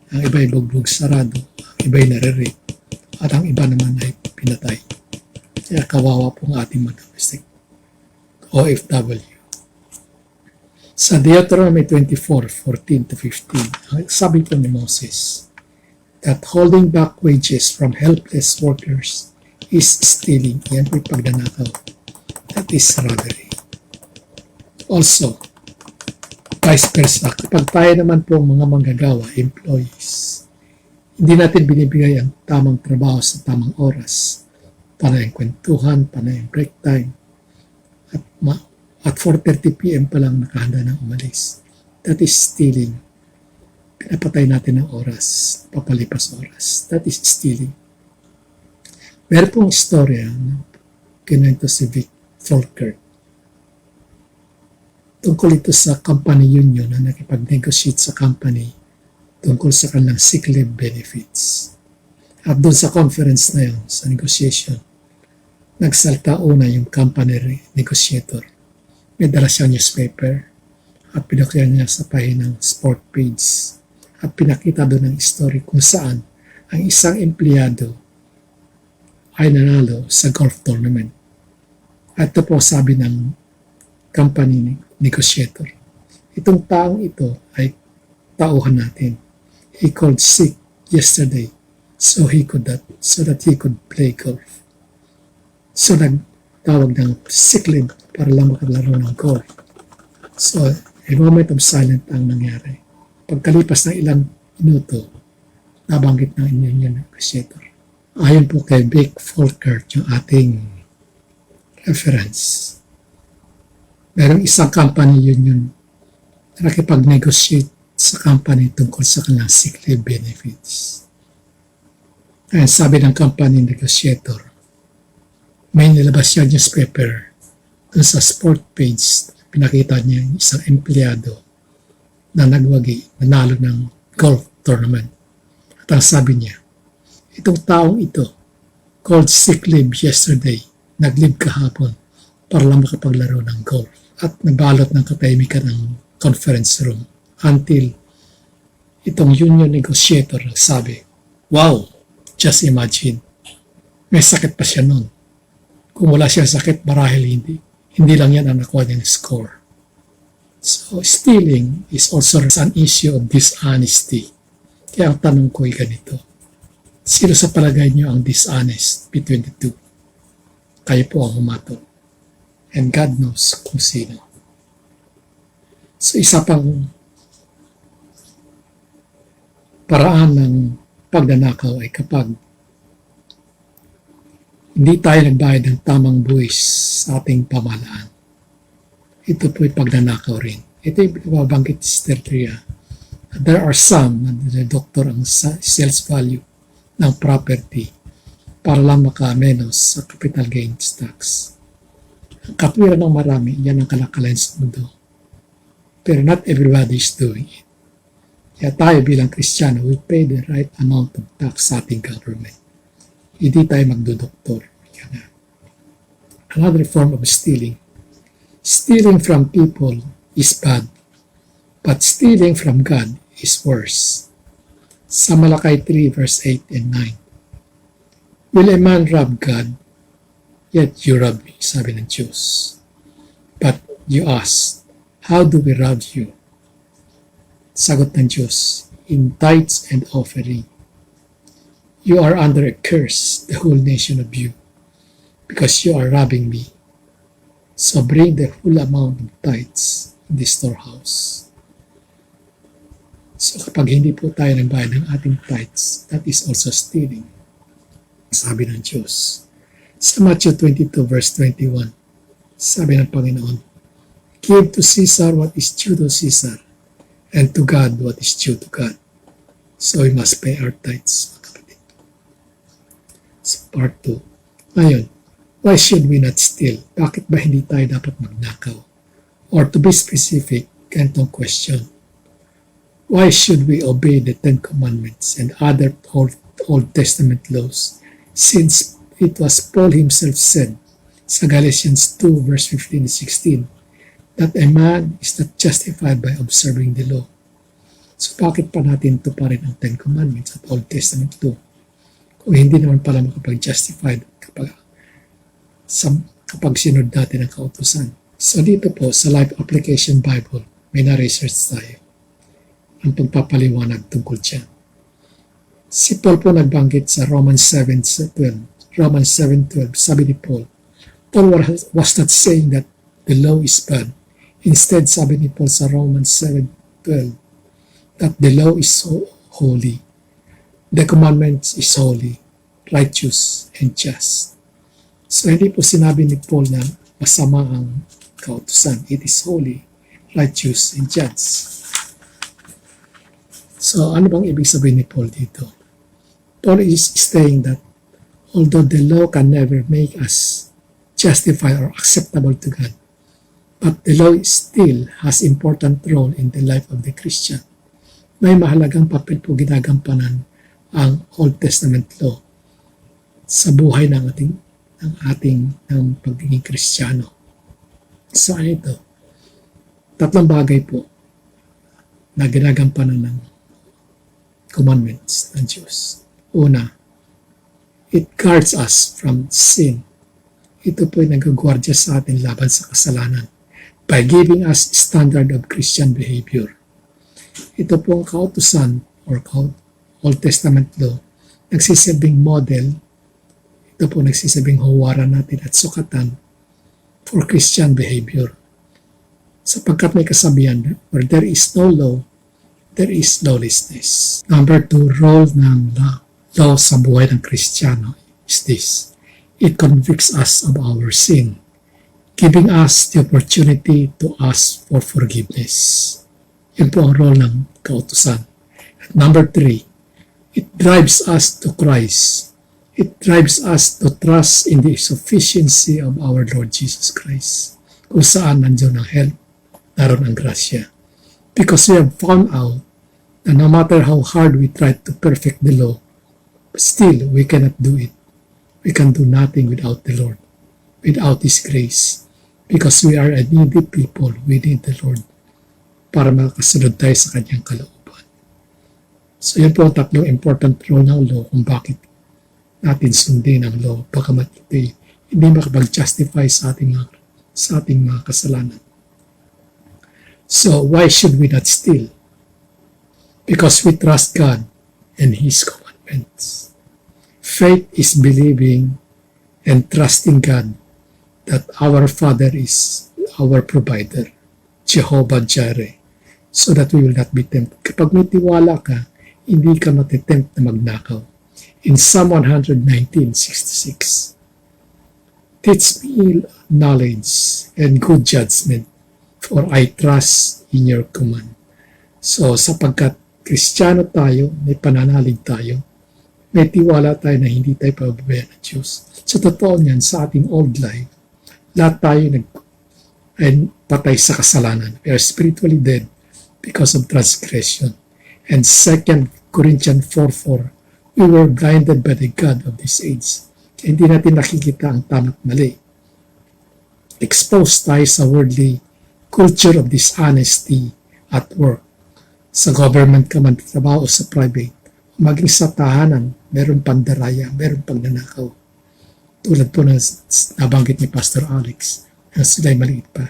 ang iba ay bugbog sarado, ang iba ay nare-rape, at ang iba naman ay pinatay. Kaya kawawa po ang ating mga domestic OFW. Sa Deuteronomy 24:14-15, sabi po ni Moses, that holding back wages from helpless workers is stealing. Yan po yung pagnanakaw. That is robbery. Also, vice versa, kapag tayo naman po mga manggagawa, employees, hindi natin binibigay ang tamang trabaho sa tamang oras, panay ang kwentuhan, panay ang break time, at 4:30 p.m. pa lang nakahanda ng umalis. That is stealing. Pinapatay natin ang oras, papalipas oras. That is stealing. Meron pong istorya na kinwento si Vic Fulkert. Tungkol ito sa company union na nakipag-negotiate sa company tungkol sa kanilang sick leave benefits. At doon sa conference na yun, sa negotiation, nagsalta una yung company negotiator. May dala siya newspaper at pinakita niya sa pahinang sport page at pinakita doon ang story kung saan ang isang empleyado ay nanalo sa golf tournament. At ito po sabi ng company negotiator. Itong taong ito ay tauhan natin. He called sick yesterday so that he could play golf. So nagtawag ng sick leave para lang makaglaro ng golf. So a moment of silence ang nangyari. Pagkalipas ng ilang minuto, nabanggit ng union negotiator. Ayon po kay Vic Folkert, yung ating reference, merong isang company union na nakipag-negotiate sa company tungkol sa kanilang sick leave benefits. Kaya sabi ng company negotiator, may nilabas siya newspaper dun sa sport page, pinakita niya yung isang empleyado na nanalo ng golf tournament. At ang sabi niya, itong taong ito, called sick leave yesterday, nag-leave kahapon para lang makapaglaro ng golf. At nabalot ng katahimikan ng conference room until itong union negotiator nagsabi, wow, just imagine, may sakit pa siya noon. Kung wala siya sakit, marahil hindi lang yan ang nakuha niyang score. So, stealing is also an issue of dishonesty. Kaya ang tanong ko ay ganito. Sino sa palagay niyo ang dishonest between the two? Kayo po ang humatol. And God knows kung sino. So, isa pang paraan ng pagnanakaw ay kapag hindi tayo nagbayad ng tamang buwis sa ating pamahalaan. Ito po'y pagnanakaw rin. Ito yung nababanggit si Sister Tria. There are some na doktor ang sales value ng property para lang makamenos sa capital gains tax. Ang katwiran ng marami, yan ang kalakalan sa mundo. Pero not everybody is doing it. Kaya tayo bilang Kristiyano, we pay the right amount of tax sa ating government. Hindi tayo magdodoktor. Another form of stealing. Stealing from people is bad, but stealing from God is worse. Sa Malakay 3 verse 8 and 9. Will a man rob God? Yet you rob me, sabi ng Diyos. But you ask, how do we rob you? Sagot ng Diyos, in tithes and offering. You are under a curse, the whole nation of you, because you are robbing me. So bring the full amount of tithes in the storehouse. So kapag hindi po tayo nagbayad ng ating tithes, that is also stealing. Sabi ng Diyos. Sa Matthew 22 verse 21, sabi ng Panginoon, give to Caesar what is due to Caesar, and to God what is due to God. So we must pay our tithes. So part 2. Ngayon, why should we not steal? Bakit ba hindi tayo dapat magnakaw? Or to be specific, ganitong question. Why should we obey the Ten Commandments and other Old Testament laws? Since it was Paul himself said sa Galatians 2 verse 15 and 16 that a man is not justified by observing the law. So bakit pa natin tuparin ang Ten Commandments at Old Testament law? Kung hindi naman pala makapag-justified kapag sinunod natin ang kautusan. So dito po sa Life Application Bible, may na-research tayo ang pagpapaliwanag tungkol dyan. Si Paul po nagbanggit sa Romans 7:12. Romans 7:12, sabi ni Paul was not saying that the law is bad. Instead, sabi ni Paul sa Romans 7:12, that the law is so holy. The commandments is holy, righteous, and just. So, hindi po sinabi ni Paul na masama ang kautusan. It is holy, righteous, and just. So, ano bang ibig sabihin ni Paul dito? Paul is saying that although the law can never make us justified or acceptable to God, but the law still has important role in the life of the Christian. May mahalagang papel po ginagampanan ang Old Testament law sa buhay ng pagiging Kristiyano. So ano ito? Tatlong bagay po na ginagampanan ng commandments ng Diyos. Una, it guards us from sin. Ito po ay nagagwardya sa atin laban sa kasalanan by giving us standard of Christian behavior. Ito po ang kautusan or Old Testament law, nagsisilbing model. Ito po nagsisilbing huwaran natin at sukatan for Christian behavior. Sapagkat may kasabihan, where there is no law, there is lawlessness. Number 2, role ng law sa buhay ng Kristiyano is this. It convicts us of our sin, giving us the opportunity to ask for forgiveness. Yan po ang role ng kautusan. At number 3, it drives us to Christ. It drives us to trust in the sufficiency of our Lord Jesus Christ. Kung saan nandiyon ang help, naroon ang grasya. Because we have found out that no matter how hard we try to perfect the law, still we cannot do it. We can do nothing without the Lord, without His grace. Because we are a needy people, we need the Lord para makasunod tayo sa Kanyang kalooban. So yun po ang tatlong important role ng law kung bakit natin sundin ang law bagamat ito'y hindi makapag-justify sa ating mga kasalanan. So why should we not steal? Because we trust God and His commandments. Faith is believing and trusting God that our Father is our provider, Jehovah Jireh, so that we will not be tempted. Kapag may tiwala ka, hindi ka matitempt na magnakaw. In Psalm 119:66, teach me knowledge and good judgment, for I trust in your command. So sapagkat Kristiyano tayo, may pananalig tayo, may tiwala tayo na hindi tayo pababayaan ng Diyos. Sa totoo niyan, sa ating old life, lahat tayo ay patay sa kasalanan. We are spiritually dead because of transgression. And 2 Corinthians 4:4, we were blinded by the God of this age. Kaya hindi natin nakikita ang tama't mali. Exposed tayo sa worldly culture of dishonesty at work. Sa government ka man, trabaho sa private, maging sa tahanan, meron pandaraya, meron pagnanakaw. Tulad po na nabanggit ni Pastor Alex, na sila'y maliit pa.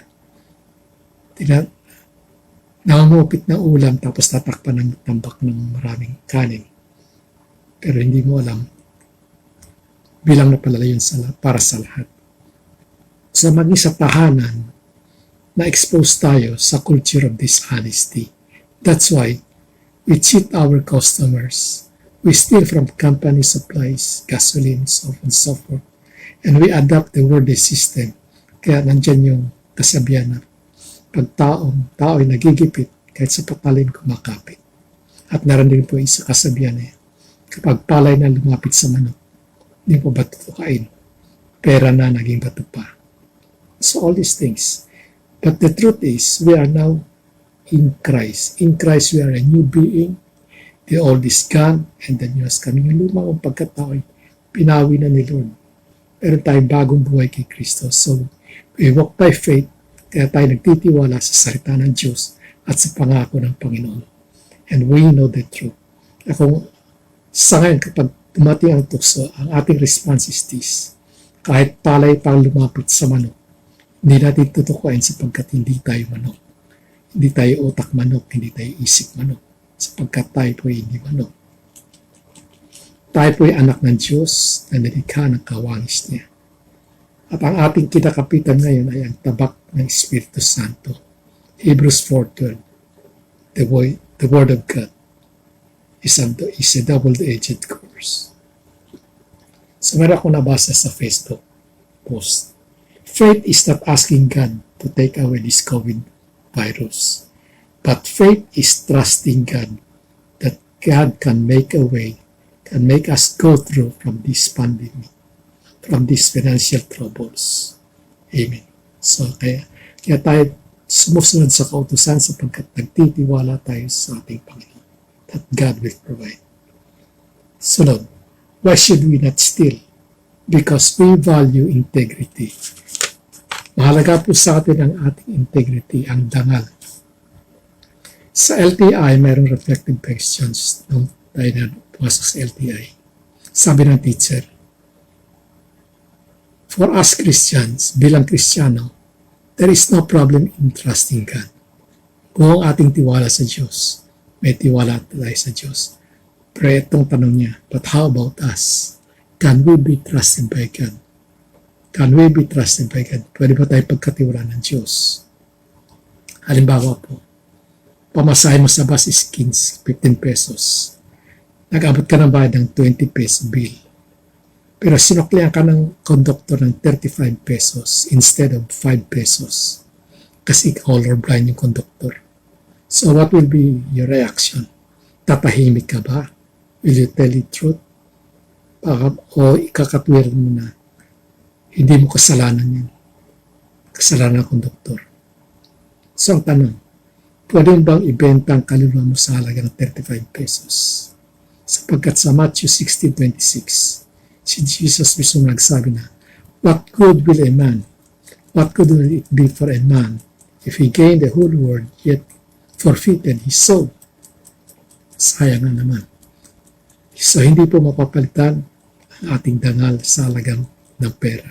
Nangungupit na ulam tapos tatakpan ng tambak ng maraming kanin. Pero hindi mo alam, bilang na pala yun para sa lahat. So maging sa tahanan, na-expose tayo sa culture of dishonesty. That's why we cheat our customers. We steal from company supplies, gasoline, so on and so forth. And we adopt the worldly system. Kaya nandyan yung kasabihan na pag tao ay nagigipit kahit sa patalim kumakapit. At naran din po isa kasabihan na yan. Kapag palay na lumapit sa manok, hindi po bato kain. Pera na naging bato pa. So all these things. But the truth is, we are now in Christ. In Christ, we are a new being. The old is gone and the new is coming. Yung lumang pagkatao ay pinawi na ni Lord. Meron tayong bagong buhay kay Kristo. So, we walk by faith, kaya tayo nagtitiwala sa salita ng Diyos at sa pangako ng Panginoon. And we know the truth. Kung sa ngayon, kapag dumating ang tukso, ang ating response is this. Kahit palay pang lumapit sa manok, hindi natin tutukuin sapagkat hindi tayo manok. Hindi tayo utak manok, hindi tayo isip manok. Sapagkat tayo po ay hindi manok. Tayo po ay anak ng Diyos na nilikha ng kawangis niya. At ang ating kinakapitan ngayon ay ang tabak ng Espiritu Santo. Hebrews 4:12. The Word of God is a double-edged course. So meron akong nabasa sa Facebook post. Faith is not asking God to take away this COVID virus. But faith is trusting God that God can make a way, can make us go through from this pandemic, from these financial troubles. Amen. So kaya tayo sumusunod sa kautusan sapagkat nagtitiwala tayo sa ating Panginoon that God will provide. Sunod, why should we not steal? Because we value integrity. Mahalaga po sa atin ang ating integrity, ang dangal. Sa LTI, mayroong reflective questions nung tayo na pumasok sa LTI. Sabi ng teacher, for us Christians, bilang Kristiyano, there is no problem in trusting God. Kung ang ating tiwala sa Diyos, may tiwala tayo sa Diyos. Pero itong tanong niya, but how about us? Can we be trusted by God? Can we be trusted by God? Pwede ba tayo pagkatiwala ng Diyos? Halimbawa po, pamasahe mo sa bus is 15 pesos. Nag-abot ka ng bayad ng 20 peso bill. Pero sinuklihan ka ng conductor ng 35 pesos instead of 5 pesos. Kasi colorblind yung conductor. So what will be your reaction? Tatahimik ka ba? Will you tell the truth? O ikakatwiran mo na hindi mo kasalanan yan. Kasalanan ng conductor. So ang tanong, pwede bang ibenta ang kaluluwa mo sa halaga ng 35 pesos? Sapagkat sa Matthew 16:26, si Jesus mismo nagsabi na, what good will a man? What good will it be for a man if he gained the whole world yet forfeited his soul? Sayang na naman. So hindi po mapapalitan ang ating dangal sa halagang ng pera.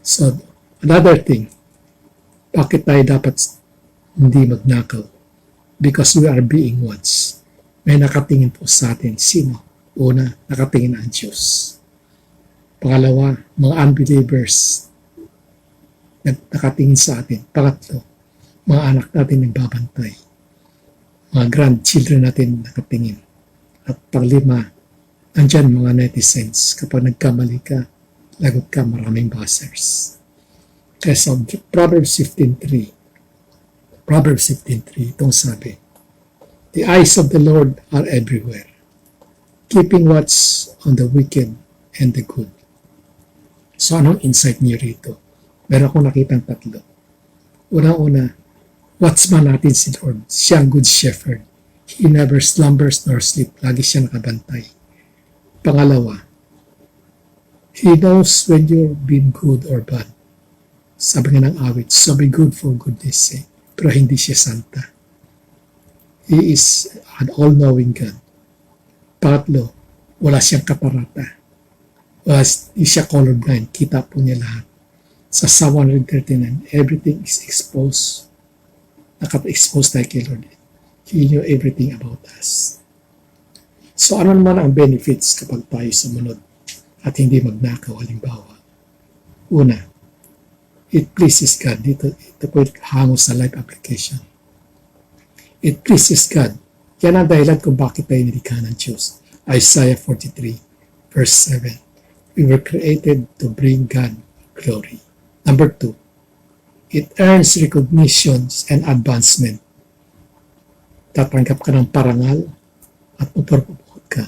So another thing, bakit tayo dapat hindi magnakaw? Because we are being watched. May nakatingin po sa atin. Sino? Una, nakatingin ang Diyos. Pangalawa, mga unbelievers nakatingin sa atin. Pangatlo, mga anak natin nagbabantay. Mga grandchildren natin nakatingin. At panglima, andyan mga netizens. Kapag nagkamali ka, lagot ka, maraming buzzers. Kaya sa Proverbs 15:3, itong sabi, the eyes of the Lord are everywhere, keeping watch on the wicked and the good. So anong insight niyo rito? Meron akong nakitang tatlo. Una-una, watchman natin si Lord. Siya ang good shepherd. He never slumbers nor sleep. Lagi siya nakabantay. Pangalawa, He knows when you're being good or bad. Sabi nga ng awit, so be good for goodness sake. Pero hindi siya santa. He is an all-knowing God. Pangatlo, wala siyang kaparata. Hindi siya colorblind. Kita po niya lahat. Sa Psalm 139, everything is exposed. Nakata-expose tayo kay Lord. He knew everything about us. So ano naman ang benefits kapag tayo sumunod at hindi magnakaw? Halimbawa, una, it pleases God. Ito po hango sa life application. It pleases God. Yan ang dahilan kung bakit tayo nilikha ng Diyos. Isaiah 43, verse 7. We were created to bring God glory. Number 2, it earns recognitions and advancement. Tatanggap ka ng parangal at mapapapukot ka.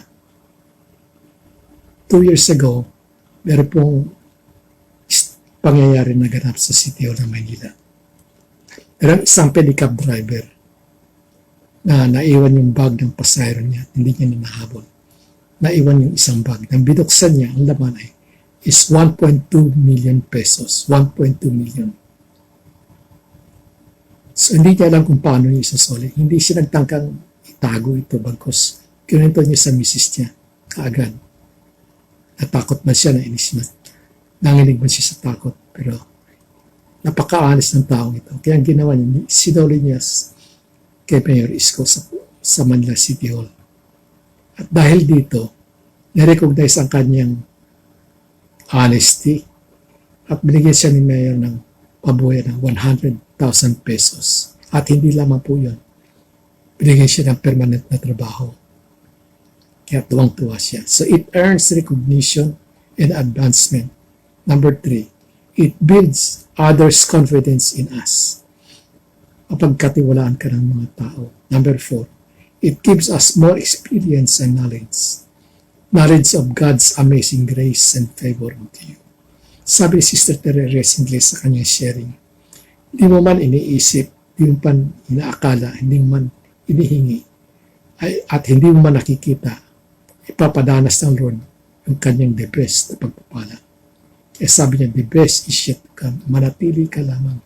2 years ago, meron pong pangyayari na ganap sa City Hall ng Maynila. Meron isang pedicab driver na naiwan yung bag ng pasahero niya, hindi niya nanahabol. Naiwan yung isang bag. Nang binuksan niya, ang laman is 1.2 million pesos. 1.2 million. So, hindi niya alam kung paano niya isasoli. Hindi siya nagtangkang itago ito bagkos kinento niya sa misis niya kaagad. Natakot man siya, nainis man. Nanginig man siya sa takot. Pero, napaka-honest ng taong ito. Kaya ang ginawa niya, sinoli niya kay Mayor Isko sa Manila City Hall. At dahil dito, na-recognize ang kanyang honesty at binigyan siya ni Mayor ng pabuhay ng 100,000 pesos. At hindi lamang po yun. Binigyan siya ng permanent na trabaho. Kaya tuwang-tuwa siya. So it earns recognition and advancement. Number 3, it builds others' confidence in us. Mapagkatiwalaan ka ng mga tao. Number 4, it gives us more experience and knowledge. Knowledge of God's amazing grace and favor unto you. Sabi ni Sister Tere recently sa kanyang sharing, hindi mo man iniisip, hindi mo man inaakala, hindi mo man inihingi, at hindi mo man nakikita ipapadanas ng Lord yung kanyang the best na pagpapala. Kaya sabi niya, the best is yet to come. Manatili ka lamang.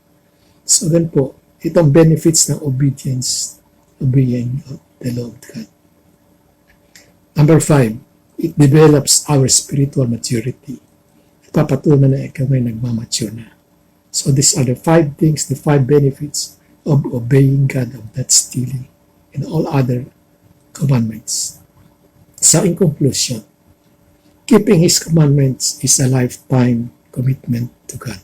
So then po, itong benefits ng obedience, obeying the law of God. Number 5, it develops our spiritual maturity. Ipapatunan na ikaw ay nagmamature na. So these are the 5 things, the 5 benefits of obeying God, of not stealing, and all other commandments. So in conclusion, keeping His commandments is a lifetime commitment to God.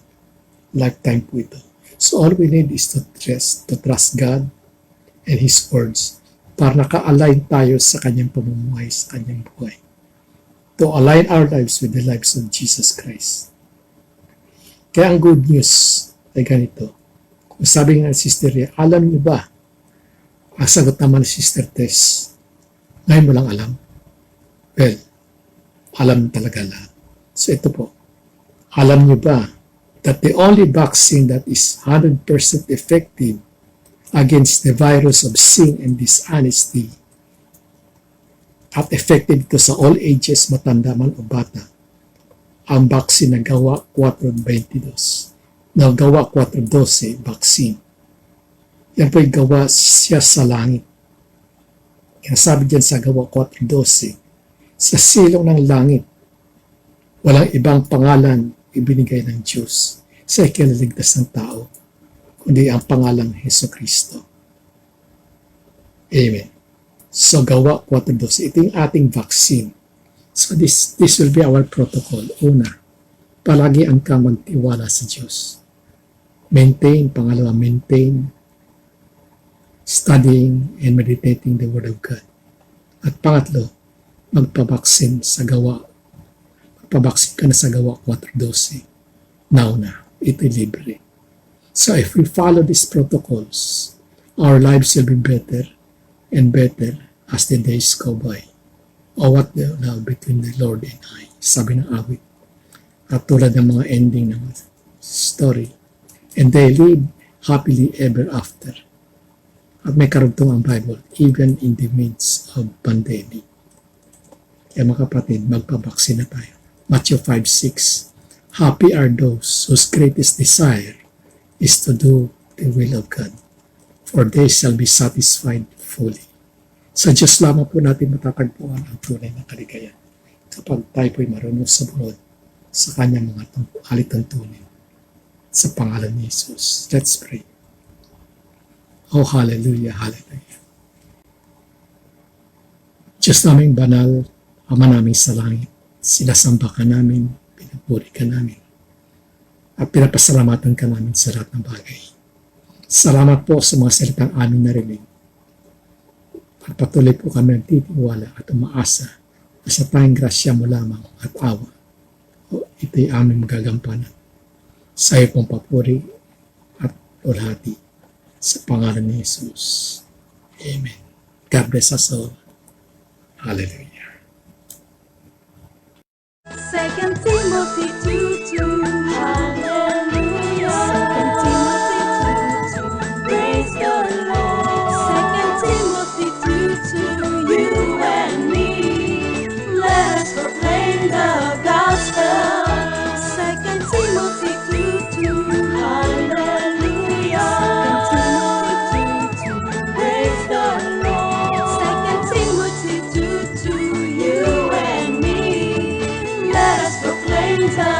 Lifetime po ito. So all we need is to trust God and His words para naka-align tayo sa Kanyang pamumuhay, sa Kanyang buhay. To align our lives with the lives of Jesus Christ. Kaya ang good news ay ganito. Kung sabi nga ng Sister Ria, alam niyo ba? Ang sagot naman ni Sister Tess, ngayon mo lang alam. Well, alam talaga lahat. So ito po, alam niyo ba that the only vaccine that is 100% effective against the virus of sin and dishonesty at effective ito sa all ages, matanda man o bata, ang vaccine na Gawa 4:22. Na Gawa 4:12 vaccine. Yan po'y gawa siya sa langit. Kaya sabi dyan sa Gawa 4:12, sa silong ng langit, walang ibang pangalan ibinigay ng Diyos sa ikinaligtas ng tao, kundi ang pangalang Hesus Kristo. Amen. So Gawa 4:12, ito yung ating vaccine. So this will be our protocol. Una, palagi ang kang magtiwala sa Diyos. Maintain studying and meditating the Word of God. At pangatlo, magpabaksin ka na sa Gawa 4:12. Now na, ito'y libre. So if we follow these protocols, our lives will be better and better as the days go by. O what the love between the Lord and I, sabi ng awit. At tulad ng mga ending ng story, and they live happily ever after. At may karugtong ang Bible, even in the midst of pandemic. Kaya mga kapatid, magpabaksin na tayo. Matthew 5:6, happy are those whose greatest desire is to do the will of God, for they shall be satisfied fully. Sa Diyos lamang po natin matatagpuan ang tunay na kaligayahan kapag tayo po'y marunong sumunod sa Kanyang mga alituntunin. Sa pangalan ni Jesus. Let's pray. Oh, hallelujah, hallelujah. Diyos naming banal, Ama namin sa langit, sinasamba ka namin, pinupuri ka namin, at pinapasalamatan ka namin sa lahat ng bagay. Salamat po sa mga salitang aming narinig. At patuloy po kami nagtitiwala at umaasa na sa tayong grasya mo lamang at awa. O ito'y aming magagampanan. Sa iyo pong papuri at ulhati sa pangalan ni Jesus. Amen. God bless us all. Hallelujah. 2 Timothy 2:2. Hallelujah. 2 Timothy 2:2. Praise the Lord. 2 Timothy 2:2. You and me, let us proclaim the gospel. 2 Timothy 2:2. Hallelujah. 2 Timothy 2:2. Praise the Lord. 2 Timothy 2:2. You and me, let us proclaim the